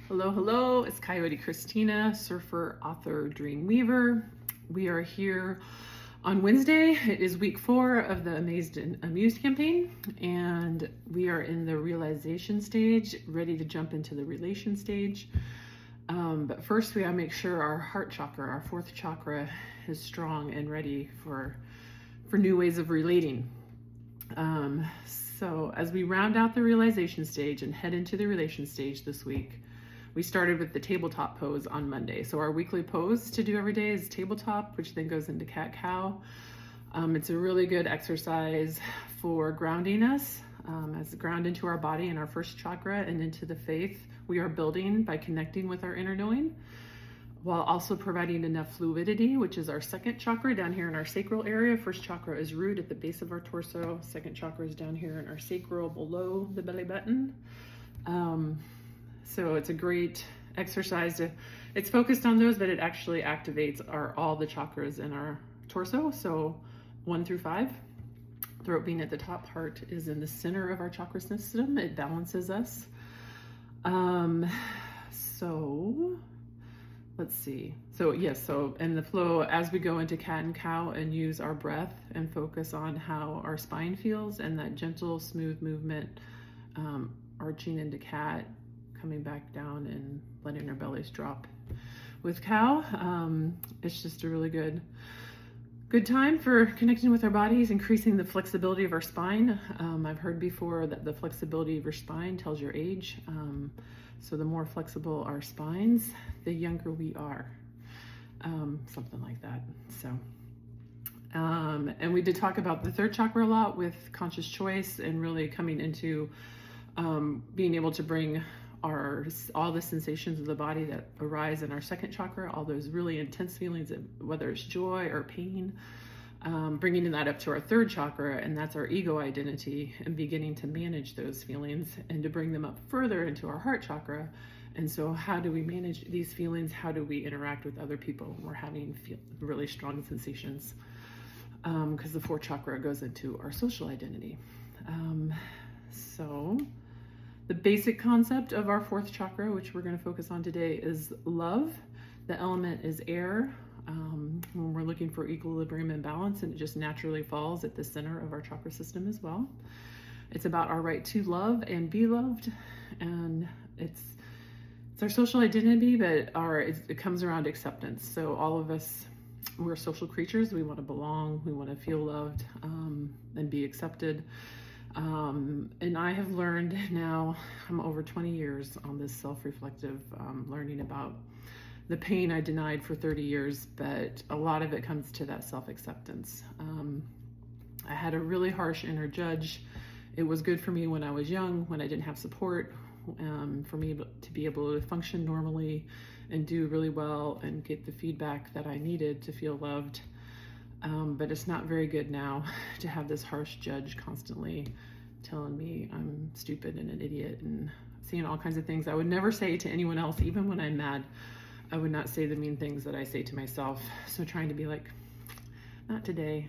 Hello, hello. It's Coyote Christina, surfer, author, dream weaver. We are here on Wednesday. It is week 4 of the Amazed and Amused campaign, and we are in the realization stage, ready to jump into the relation stage. But first, we gotta make sure our heart chakra, our 4th chakra, is strong and ready for new ways of relating. So as we round out the realization stage and head into the relation stage this week, we started with the tabletop pose on Monday. So our weekly pose to do every day is tabletop, which then goes into cat-cow. It's a really good exercise for grounding us, as ground into our body and our 1st chakra and into the faith we are building by connecting with our inner knowing, while also providing enough fluidity, which is our 2nd chakra down here in our sacral area. 1st chakra is root at the base of our torso. 2nd chakra is down here in our sacral below the belly button. So it's a great exercise. It's focused on those, but it actually activates all the chakras in our torso. So 1 through 5. Throat being at the top, heart is in the center of our chakra system. It balances us. So let's see. So yes, and the flow as we go into cat and cow and use our breath and focus on how our spine feels and that gentle, smooth movement, arching into cat, coming back down and letting our bellies drop. With cow, it's just a really good time for connecting with our bodies, increasing the flexibility of our spine. I've heard before that the flexibility of your spine tells your age. So the more flexible our spines, the younger we are. Something like that. So, and we did talk about the 3rd chakra a lot with conscious choice and really coming into being able to bring all the sensations of the body that arise in our 2nd chakra, all those really intense feelings, whether it's joy or pain, bringing that up to our 3rd chakra, and that's our ego identity, and beginning to manage those feelings and to bring them up further into our heart chakra. And so how do we manage these feelings? How do we interact with other people when we're having really strong sensations? Because the 4th chakra goes into our social identity. So the basic concept of our 4th chakra, which we're going to focus on today, is love. The element is air. When we're looking for equilibrium and balance, and it just naturally falls at the center of our chakra system as well. It's about our right to love and be loved, and it's our social identity, but it comes around acceptance. So all of us, we're social creatures. We want to belong. We want to feel loved and be accepted. And I have learned now, I'm over 20 years on this self-reflective learning about the pain I denied for 30 years, but a lot of it comes to that self-acceptance. I had a really harsh inner judge. It was good for me when I was young, when I didn't have support, for me to be able to function normally and do really well and get the feedback that I needed to feel loved. But it's not very good now to have this harsh judge constantly telling me I'm stupid and an idiot and saying all kinds of things I would never say to anyone else. Even when I'm mad, I would not say the mean things that I say to myself. So trying to be like, not today.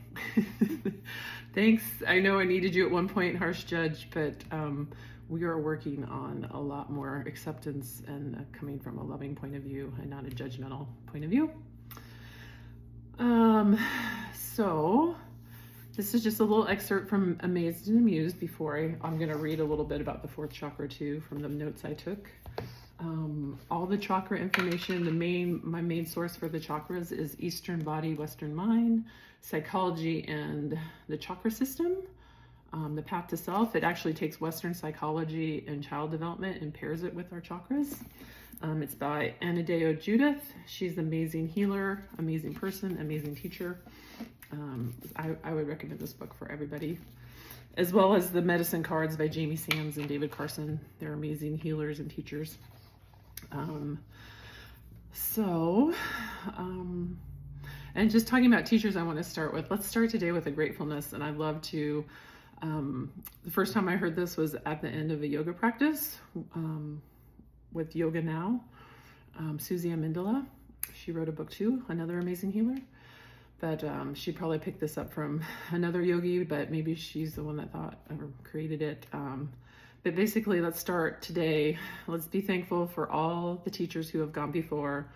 Thanks. I know I needed you at one point, harsh judge, but we are working on a lot more acceptance and coming from a loving point of view and not a judgmental point of view. So this is just a little excerpt from Amazed and Amused before I'm going to read a little bit about the 4th chakra too from the notes I took. All the chakra information, my main source for the chakras is Eastern body, Western mind, psychology, and the chakra system. The path to self, it actually takes Western psychology and child development and pairs it with our chakras. It's by Anadeo Judith. She's an amazing healer, amazing person, amazing teacher. I would recommend this book for everybody, as well as the medicine cards by Jamie Sams and David Carson. They're amazing healers and teachers. And just talking about teachers, I want to start with, let's start today with a gratefulness. And I'd love to, the first time I heard this was at the end of a yoga practice with Yoga Now. Susie Amendola, she wrote a book too, another amazing healer. But she probably picked this up from another yogi, but maybe she's the one that thought or created it. But basically, let's start today. Let's be thankful for all the teachers who have gone before,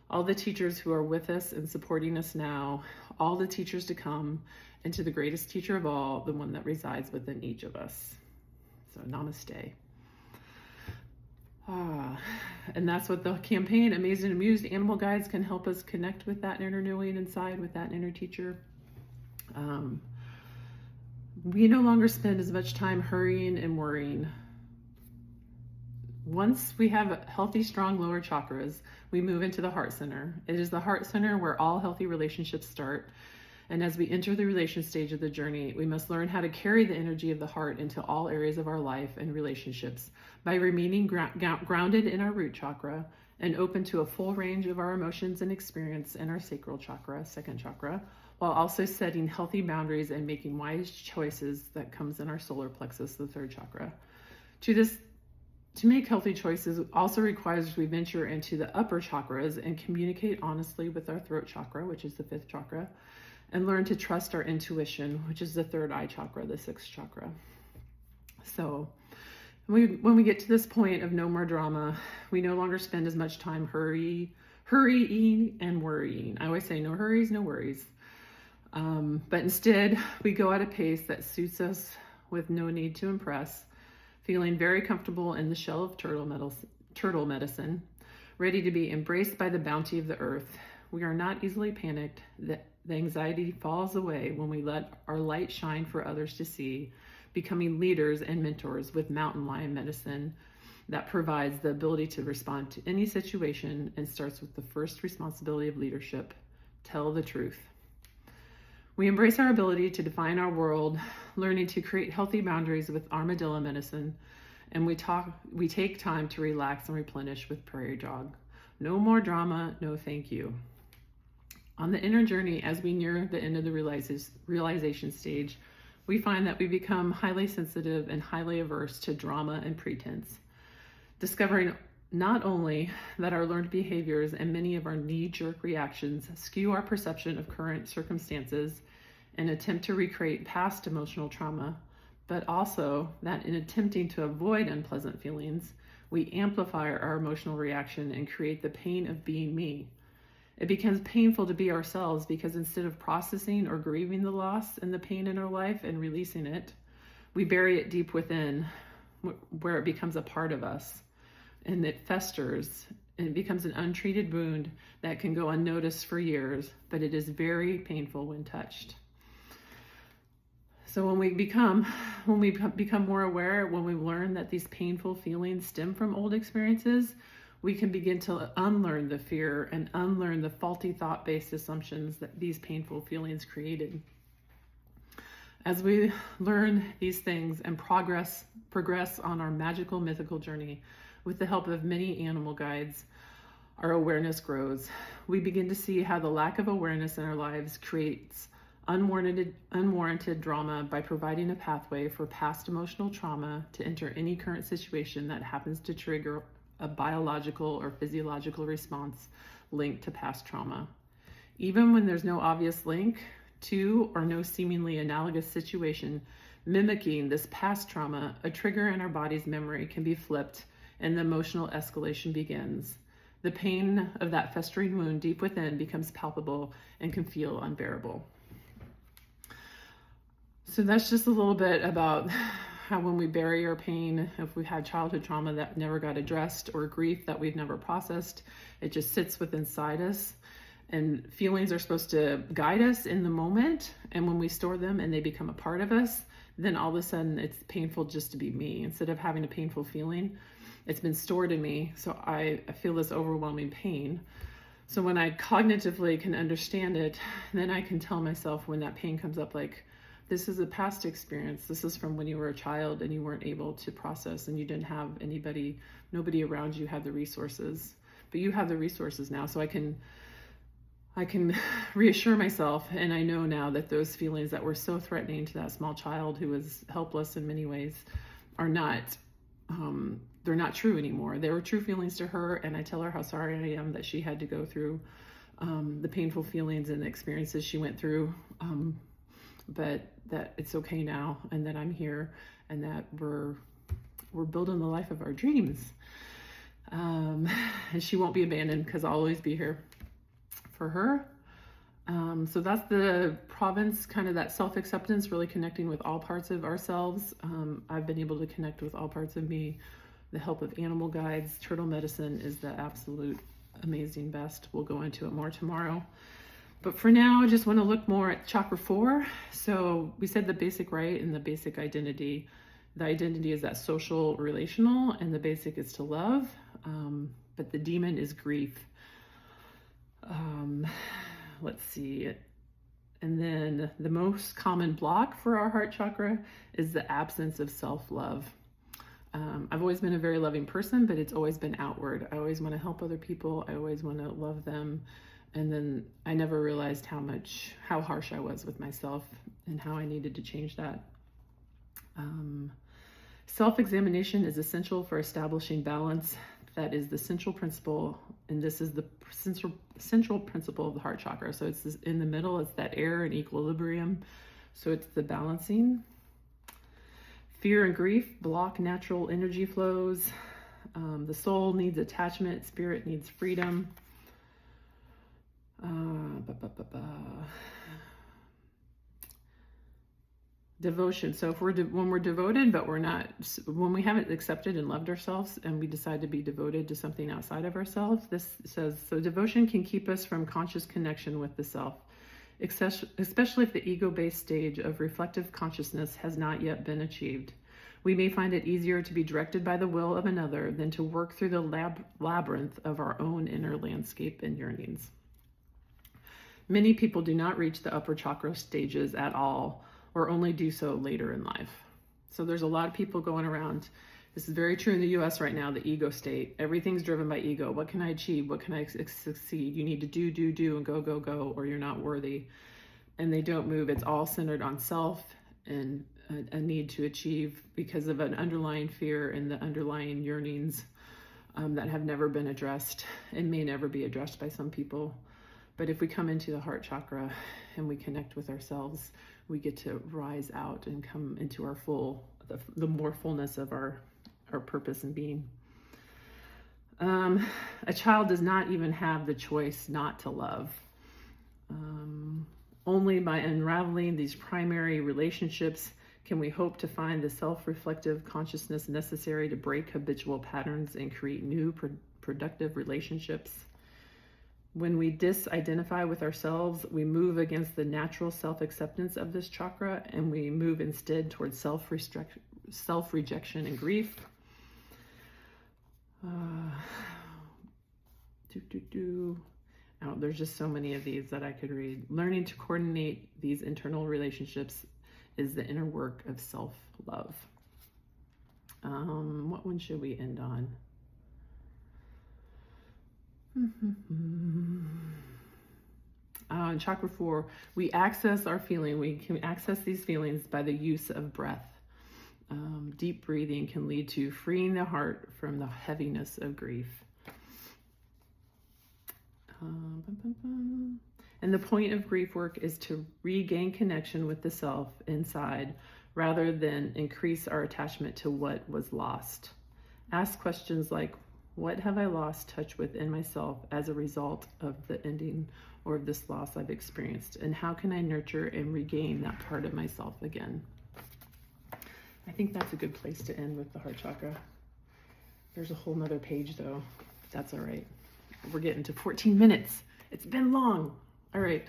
all the teachers who are with us and supporting us now, all the teachers to come, and to the greatest teacher of all, the one that resides within each of us. So namaste. And that's what the campaign, Amazed and Amused Animal Guides, can help us connect with that inner knowing inside, with that inner teacher. We no longer spend as much time hurrying and worrying. Once we have healthy, strong lower chakras, we move into the heart center. It is the heart center where all healthy relationships start. And as we enter the relation stage of the journey, we must learn how to carry the energy of the heart into all areas of our life and relationships by remaining grounded in our root chakra and open to a full range of our emotions and experience in our sacral chakra, second chakra, while also setting healthy boundaries and making wise choices that comes in our solar plexus, the third chakra. To make healthy choices also requires we venture into the upper chakras and communicate honestly with our throat chakra, which is the fifth chakra, and learn to trust our intuition, which is the third eye chakra, the sixth chakra. So when we get to this point of no more drama, we no longer spend as much time hurrying and worrying. I always say no hurries, no worries. But instead, we go at a pace that suits us with no need to impress, feeling very comfortable in the shell of turtle medicine, ready to be embraced by the bounty of the earth. We are not easily panicked. The anxiety falls away when we let our light shine for others to see, becoming leaders and mentors with mountain lion medicine that provides the ability to respond to any situation and starts with the first responsibility of leadership: tell the truth. We embrace our ability to define our world, learning to create healthy boundaries with armadillo medicine, and we take time to relax and replenish with prairie dog. No more drama, no thank you. On the inner journey, as we near the end of the realization stage, we find that we become highly sensitive and highly averse to drama and pretense, discovering not only that our learned behaviors and many of our knee-jerk reactions skew our perception of current circumstances and attempt to recreate past emotional trauma, but also that in attempting to avoid unpleasant feelings, we amplify our emotional reaction and create the pain of being me. It becomes painful to be ourselves because instead of processing or grieving the loss and the pain in our life and releasing it, we bury it deep within, where it becomes a part of us. And it festers and it becomes an untreated wound that can go unnoticed for years, but it is very painful when touched. So when we become more aware, when we learn that these painful feelings stem from old experiences, we can begin to unlearn the fear and unlearn the faulty thought-based assumptions that these painful feelings created. As we learn these things and progress on our magical, mythical journey, with the help of many animal guides, our awareness grows. We begin to see how the lack of awareness in our lives creates unwarranted drama by providing a pathway for past emotional trauma to enter any current situation that happens to trigger a biological or physiological response linked to past trauma. Even when there's no obvious link to or no seemingly analogous situation mimicking this past trauma, a trigger in our body's memory can be flipped and the emotional escalation begins. The pain of that festering wound deep within becomes palpable and can feel unbearable. So that's just a little bit about how when we bury our pain, if we had childhood trauma that never got addressed or grief that we've never processed, it just sits within inside us. And feelings are supposed to guide us in the moment. And when we store them and they become a part of us, then all of a sudden it's painful just to be me. Instead of having a painful feeling, it's been stored in me. So I feel this overwhelming pain. So when I cognitively can understand it, then I can tell myself when that pain comes up, like, this is a past experience. This is from when you were a child and you weren't able to process and you didn't have nobody around you had the resources, but you have the resources now. So I can reassure myself, and I know now that those feelings that were so threatening to that small child who was helpless in many ways are not, they're not true anymore. They were true feelings to her, and I tell her how sorry I am that she had to go through the painful feelings and the experiences she went through, but that it's okay now, and that I'm here, and that we're we're building the life of our dreams. And she won't be abandoned because I'll always be here for her. So that's the province, kind of that self-acceptance, really connecting with all parts of ourselves. I've been able to connect with all parts of me. The help of animal guides, turtle medicine is the absolute amazing best. We'll go into it more tomorrow. But for now, I just want to look more at chakra 4. So we said the basic right and the basic identity. The identity is that social, relational, and the basic is to love. But the demon is grief. Let's see. And then the most common block for our heart chakra is the absence of self-love. I've always been a very loving person, but it's always been outward. I always want to help other people. I always want to love them. And then I never realized how harsh I was with myself and how I needed to change that. Self-examination is essential for establishing balance. That is the central principle, and this is the central principle of the heart chakra. So it's in the middle, it's that air and equilibrium. So it's the balancing. Fear and grief block natural energy flows. The soul needs attachment, spirit needs freedom. Devotion. So if when we're devoted, but when we haven't accepted and loved ourselves and we decide to be devoted to something outside of ourselves, this says, so devotion can keep us from conscious connection with the self, especially if the ego-based stage of reflective consciousness has not yet been achieved. We may find it easier to be directed by the will of another than to work through the labyrinth of our own inner landscape and yearnings. Many people do not reach the upper chakra stages at all, or only do so later in life. So there's a lot of people going around. This is very true in the US right now, the ego state. Everything's driven by ego. What can I achieve? What can I succeed? You need to do, and go, or you're not worthy. And they don't move. It's all centered on self and a need to achieve because of an underlying fear and the underlying yearnings that have never been addressed and may never be addressed by some people. But if we come into the heart chakra and we connect with ourselves, we get to rise out and come into our the more fullness of our purpose and being. A child does not even have the choice not to love. Only by unraveling these primary relationships can we hope to find the self-reflective consciousness necessary to break habitual patterns and create new productive relationships. When we disidentify with ourselves, we move against the natural self-acceptance of this chakra, and we move instead towards self-rejection and grief. Oh, there's just so many of these that I could read. Learning to coordinate these internal relationships is the inner work of self-love. What one should we end on? Chakra 4, we access our feeling. We can access these feelings by the use of breath. Deep breathing can lead to freeing the heart from the heaviness of grief. And the point of grief work is to regain connection with the self inside rather than increase our attachment to what was lost. Ask questions like, what have I lost touch with in myself as a result of the ending or of this loss I've experienced? And how can I nurture and regain that part of myself again? I think that's a good place to end with the heart chakra. There's a whole nother page though. That's all right. We're getting to 14 minutes. It's been long. All right.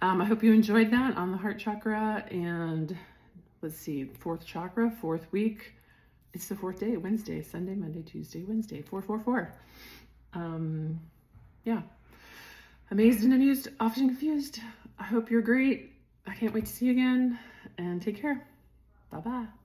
I hope you enjoyed that on the heart chakra. And let's see, 4th chakra, 4th week. It's the 4th day, Wednesday, Sunday, Monday, Tuesday, Wednesday, 444. Yeah. Amazed and amused, often confused. I hope you're great. I can't wait to see you again, and take care. Bye-bye.